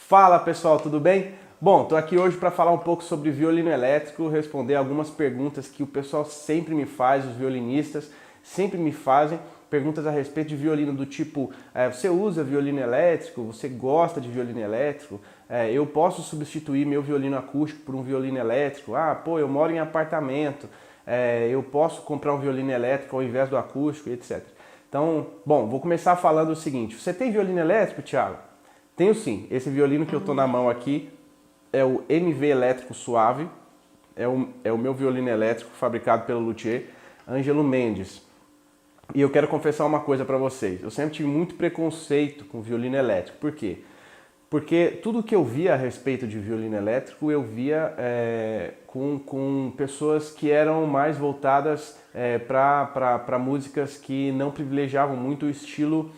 Fala pessoal, tudo bem? Bom, estou aqui hoje para falar um pouco sobre violino elétrico, responder algumas perguntas que o pessoal sempre me faz, os violinistas sempre me fazem, perguntas a respeito de violino do tipo, você usa violino elétrico? Você gosta de violino elétrico? Eu posso substituir meu violino acústico por um violino elétrico? Eu moro em apartamento, eu posso comprar um violino elétrico ao invés do acústico, etc. Então, bom, vou começar falando o seguinte, você tem violino elétrico, Thiago? Tenho sim, esse violino que eu estou na mão aqui é o MV Elétrico Suave, é o meu violino elétrico fabricado pelo luthier Ângelo Mendes. E eu quero confessar uma coisa para vocês, eu sempre tive muito preconceito com violino elétrico, por quê? Porque tudo que eu via a respeito de violino elétrico, eu via com pessoas que eram mais voltadas para músicas que não privilegiavam muito o estilo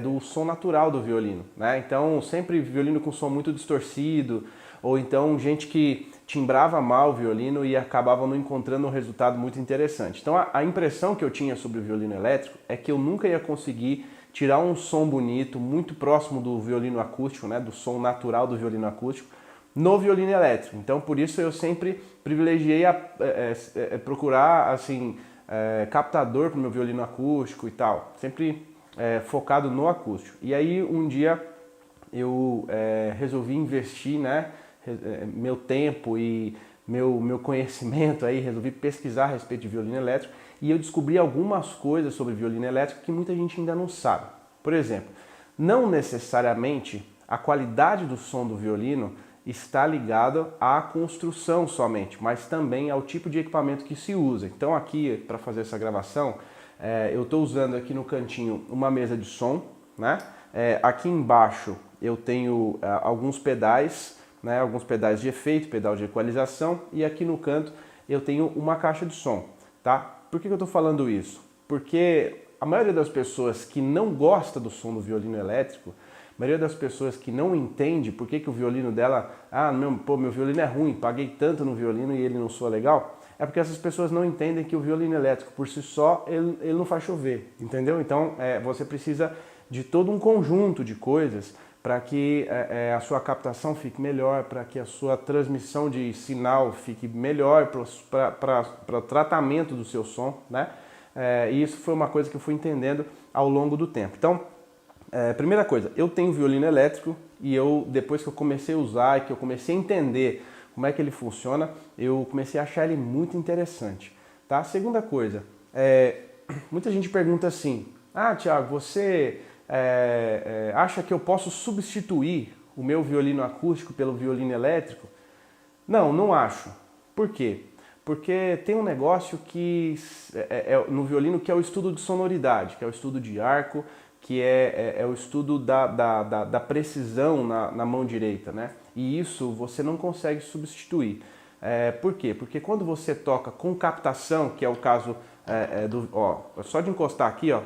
do som natural do violino, né? Então sempre violino com som muito distorcido, ou então gente que timbrava mal o violino e acabava não encontrando um resultado muito interessante. Então a impressão que eu tinha sobre o violino elétrico é que eu nunca ia conseguir tirar um som bonito, muito próximo do violino acústico, né, do som natural do violino acústico, no violino elétrico. Então por isso eu sempre privilegiei procurar assim, captador para o meu violino acústico e tal, sempre focado no acústico. E aí um dia eu resolvi investir, né, meu tempo e meu conhecimento aí, resolvi pesquisar a respeito de violino elétrico e eu descobri algumas coisas sobre violino elétrico que muita gente ainda não sabe. Por exemplo, não necessariamente a qualidade do som do violino está ligada à construção somente, mas também ao tipo de equipamento que se usa. Então aqui, para fazer essa gravação, eu estou usando aqui no cantinho uma mesa de som, né? Aqui embaixo eu tenho alguns pedais, né? Alguns pedais de efeito, pedal de equalização, e aqui no canto eu tenho uma caixa de som, tá? Por que eu estou falando isso? Porque a maioria das pessoas que não gosta do som do violino elétrico, a maioria das pessoas que não entende por que o violino dela, meu violino é ruim, paguei tanto no violino e ele não soa legal, é porque essas pessoas não entendem que o violino elétrico por si só, ele não faz chover, entendeu? Então você precisa de todo um conjunto de coisas para que a sua captação fique melhor, para que a sua transmissão de sinal fique melhor para o tratamento do seu som, né? E isso foi uma coisa que eu fui entendendo ao longo do tempo. Então, primeira coisa, eu tenho violino elétrico e depois que eu comecei a usar e que eu comecei a entender como é que ele funciona, eu comecei a achar ele muito interessante, tá? Segunda coisa, muita gente pergunta assim, Thiago, você acha que eu posso substituir o meu violino acústico pelo violino elétrico? Não, não acho. Por quê? Porque tem um negócio que no violino que é o estudo de sonoridade, que é o estudo de arco, que é o estudo da precisão na mão direita, né? E isso você não consegue substituir. Por quê? Porque quando você toca com captação, que é o caso só de encostar aqui, ó,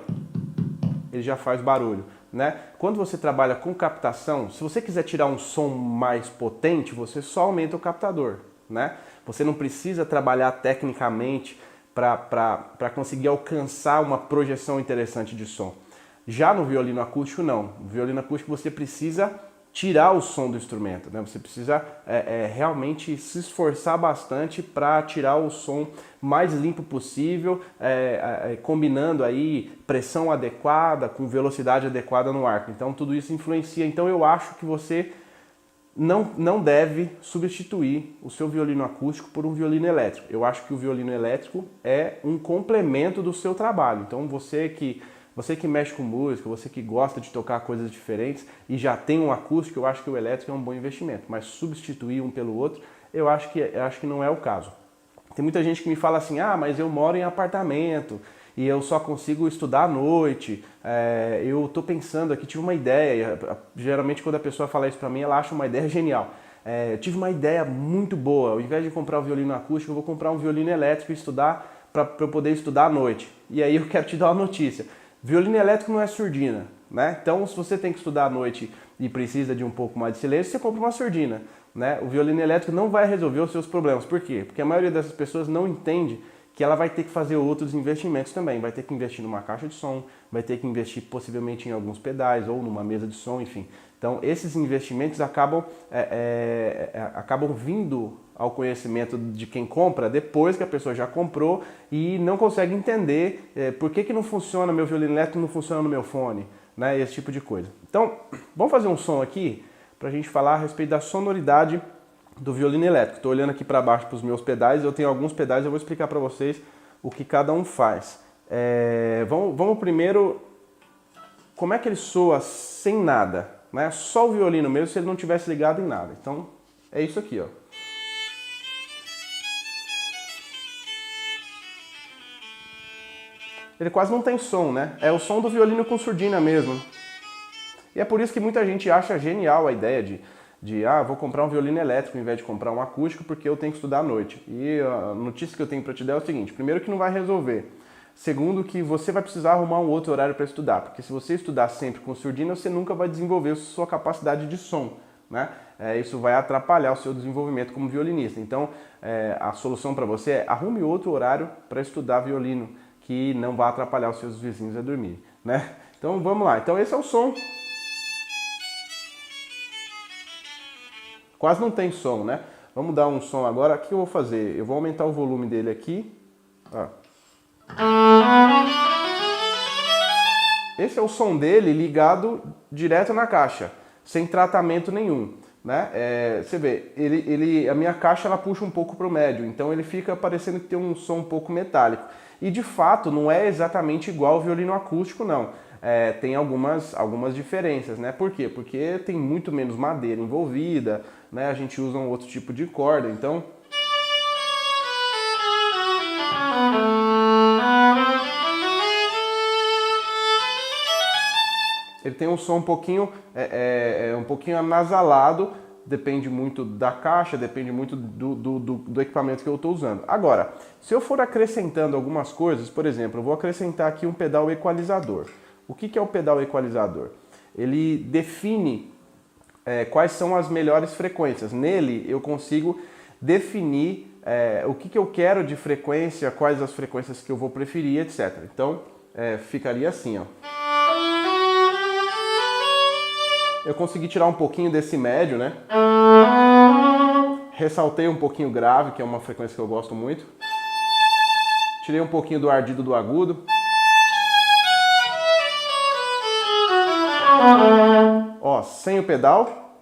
ele já faz barulho, né? Quando você trabalha com captação, se você quiser tirar um som mais potente, você só aumenta o captador, né? Você não precisa trabalhar tecnicamente para conseguir alcançar uma projeção interessante de som. Já no violino acústico, não. No violino acústico você precisa tirar o som do instrumento, né? Você precisa realmente se esforçar bastante para tirar o som mais limpo possível, combinando aí pressão adequada com velocidade adequada no arco. Então tudo isso influencia. Então eu acho que você não deve substituir o seu violino acústico por um violino elétrico. Eu acho que o violino elétrico é um complemento do seu trabalho. Então você que mexe com música, você que gosta de tocar coisas diferentes e já tem um acústico, eu acho que o elétrico é um bom investimento. Mas substituir um pelo outro, eu acho que não é o caso. Tem muita gente que me fala assim, mas eu moro em apartamento e eu só consigo estudar à noite, eu estou pensando aqui, tive uma ideia, geralmente quando a pessoa fala isso para mim, ela acha uma ideia genial. Eu tive uma ideia muito boa, ao invés de comprar um violino acústico, eu vou comprar um violino elétrico e estudar para eu poder estudar à noite. E aí eu quero te dar uma notícia. Violino elétrico não é surdina, né? Então, se você tem que estudar à noite e precisa de um pouco mais de silêncio, você compra uma surdina, né? O violino elétrico não vai resolver os seus problemas. Por quê? Porque a maioria dessas pessoas não entende que ela vai ter que fazer outros investimentos também. Vai ter que investir numa caixa de som, vai ter que investir possivelmente em alguns pedais ou numa mesa de som, enfim. Então, esses investimentos acabam vindo ao conhecimento de quem compra depois que a pessoa já comprou e não consegue entender por que não funciona meu violino elétrico, não funciona no meu fone, né? Esse tipo de coisa. Então, vamos fazer um som aqui para a gente falar a respeito da sonoridade do violino elétrico. Estou olhando aqui para baixo para os meus pedais, eu tenho alguns pedais, eu vou explicar para vocês o que cada um faz. Vamos primeiro, como é que ele soa sem nada, né? Só o violino mesmo, se ele não tivesse ligado em nada. Então, é isso aqui, ó. Ele quase não tem som, né? É o som do violino com surdina mesmo. E é por isso que muita gente acha genial a ideia vou comprar um violino elétrico em vez de comprar um acústico porque eu tenho que estudar à noite. E a notícia que eu tenho para te dar é o seguinte: primeiro, que não vai resolver. Segundo, que você vai precisar arrumar um outro horário para estudar, porque se você estudar sempre com surdina, você nunca vai desenvolver sua capacidade de som, né? Isso vai atrapalhar o seu desenvolvimento como violinista. Então, a solução para você é arrume outro horário para estudar violino, que não vai atrapalhar os seus vizinhos a dormir, né? Então, vamos lá. Então, esse é o som. Quase não tem som, né? Vamos dar um som agora. O que eu vou fazer? Eu vou aumentar o volume dele aqui. Ó. Esse é o som dele ligado direto na caixa, sem tratamento nenhum, né? Você vê, a minha caixa ela puxa um pouco para o médio, então ele fica parecendo que tem um som um pouco metálico. E de fato não é exatamente igual ao violino acústico, não. Tem algumas diferenças, né? Por quê? Porque tem muito menos madeira envolvida, né? A gente usa um outro tipo de corda, então... Ele tem um som um pouquinho anasalado, depende muito da caixa, depende muito do equipamento que eu estou usando. Agora, se eu for acrescentando algumas coisas, por exemplo, eu vou acrescentar aqui um pedal equalizador. O que é o pedal equalizador? Ele define quais são as melhores frequências. Nele eu consigo definir o que eu quero de frequência, quais as frequências que eu vou preferir, etc. Então, ficaria assim, ó. Eu consegui tirar um pouquinho desse médio, né? Ressaltei um pouquinho grave, que é uma frequência que eu gosto muito. Tirei um pouquinho do ardido do agudo. Ó, sem o pedal.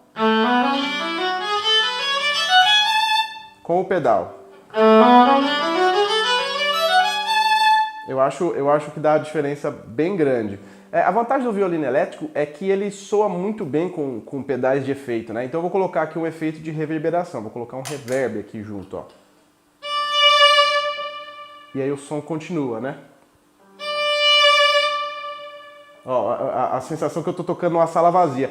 Com o pedal. Eu acho que dá uma diferença bem grande. A vantagem do violino elétrico é que ele soa muito bem com pedais de efeito, né? Então eu vou colocar aqui um efeito de reverberação, vou colocar um reverb aqui junto, ó. E aí o som continua, né? Ó, a sensação que eu tô tocando numa sala vazia.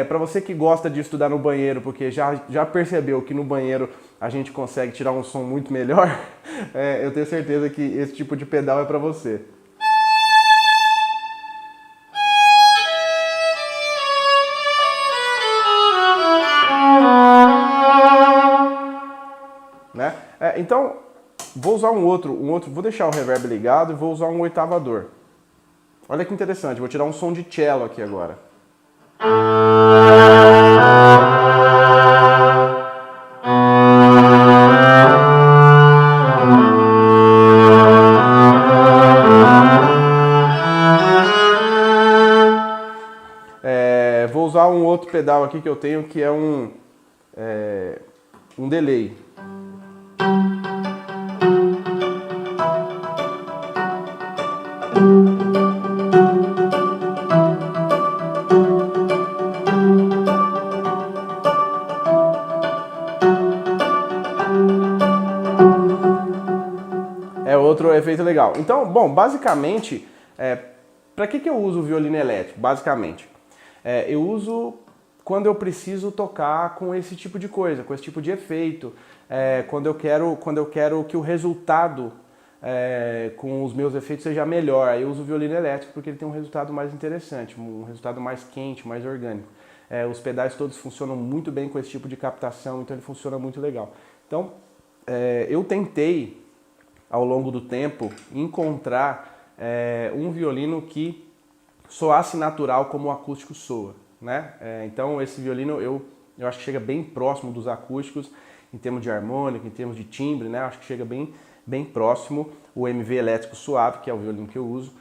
Para você que gosta de estudar no banheiro, porque já percebeu que no banheiro a gente consegue tirar um som muito melhor, eu tenho certeza que esse tipo de pedal é para você. Né? Então, vou usar um outro, vou deixar o reverb ligado e vou usar um oitavador. Olha que interessante, vou tirar um som de cello aqui agora. Vou usar um outro pedal aqui que eu tenho, que é um delay. É outro efeito legal. Então, bom, basicamente, para que eu uso o violino elétrico? Basicamente, eu uso quando eu preciso tocar com esse tipo de coisa, com esse tipo de efeito, quando eu quero que o resultado com os meus efeitos seja melhor. Aí eu uso o violino elétrico porque ele tem um resultado mais interessante, um resultado mais quente, mais orgânico. Os pedais todos funcionam muito bem com esse tipo de captação, então ele funciona muito legal. Então, eu tentei, ao longo do tempo, encontrar um violino que soasse natural como o acústico soa, né? Então esse violino eu acho que chega bem próximo dos acústicos, em termos de harmônica, em termos de timbre, né? Acho que chega bem próximo o MV elétrico suave, que é o violino que eu uso,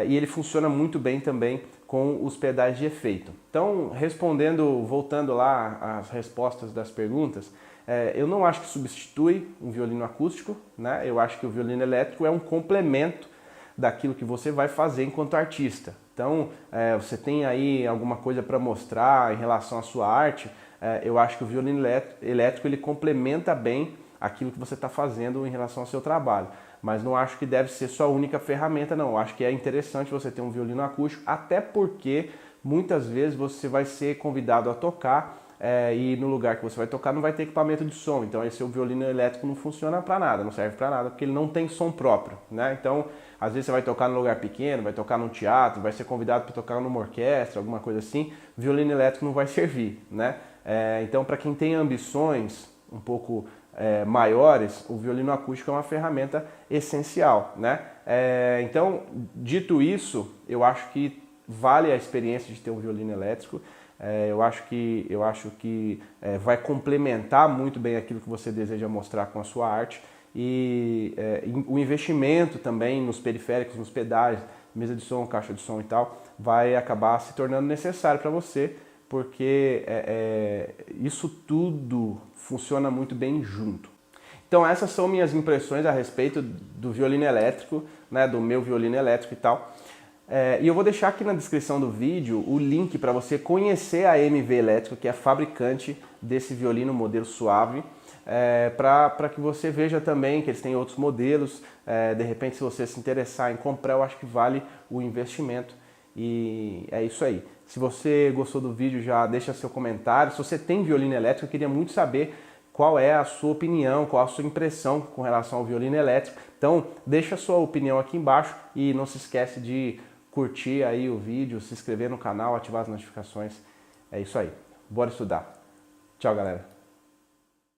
e ele funciona muito bem também com os pedais de efeito. Então, voltando lá às respostas das perguntas, eu não acho que substitui um violino acústico, né? Eu acho que o violino elétrico é um complemento daquilo que você vai fazer enquanto artista. Então, você tem aí alguma coisa para mostrar em relação à sua arte, eu acho que o violino elétrico ele complementa bem aquilo que você está fazendo em relação ao seu trabalho. Mas não acho que deve ser sua única ferramenta, não. Eu acho que é interessante você ter um violino acústico, até porque muitas vezes você vai ser convidado a tocar e no lugar que você vai tocar não vai ter equipamento de som. Então esse seu violino elétrico não funciona para nada, não serve para nada, porque ele não tem som próprio, né? Então, às vezes você vai tocar num lugar pequeno, vai tocar num teatro, vai ser convidado para tocar numa orquestra, alguma coisa assim, violino elétrico não vai servir, né? Então, para quem tem ambições um pouco maiores, o violino acústico é uma ferramenta essencial, né? Então, dito isso, eu acho que vale a experiência de ter um violino elétrico. Eu acho que vai complementar muito bem aquilo que você deseja mostrar com a sua arte e o investimento também nos periféricos, nos pedais, mesa de som, caixa de som e tal, vai acabar se tornando necessário para você, porque isso tudo funciona muito bem junto. Então essas são minhas impressões a respeito do violino elétrico, né, do meu violino elétrico e tal. E eu vou deixar aqui na descrição do vídeo o link para você conhecer a MV Elétrico, que é a fabricante desse violino modelo suave, para que você veja também que eles têm outros modelos. De repente, se você se interessar em comprar, eu acho que vale o investimento. E é isso aí. Se você gostou do vídeo, já deixa seu comentário. Se você tem violino elétrico, eu queria muito saber qual é a sua opinião, qual a sua impressão com relação ao violino elétrico. Então, deixa a sua opinião aqui embaixo e não se esquece de curtir aí o vídeo, se inscrever no canal, ativar as notificações. É isso aí. Bora estudar. Tchau, galera.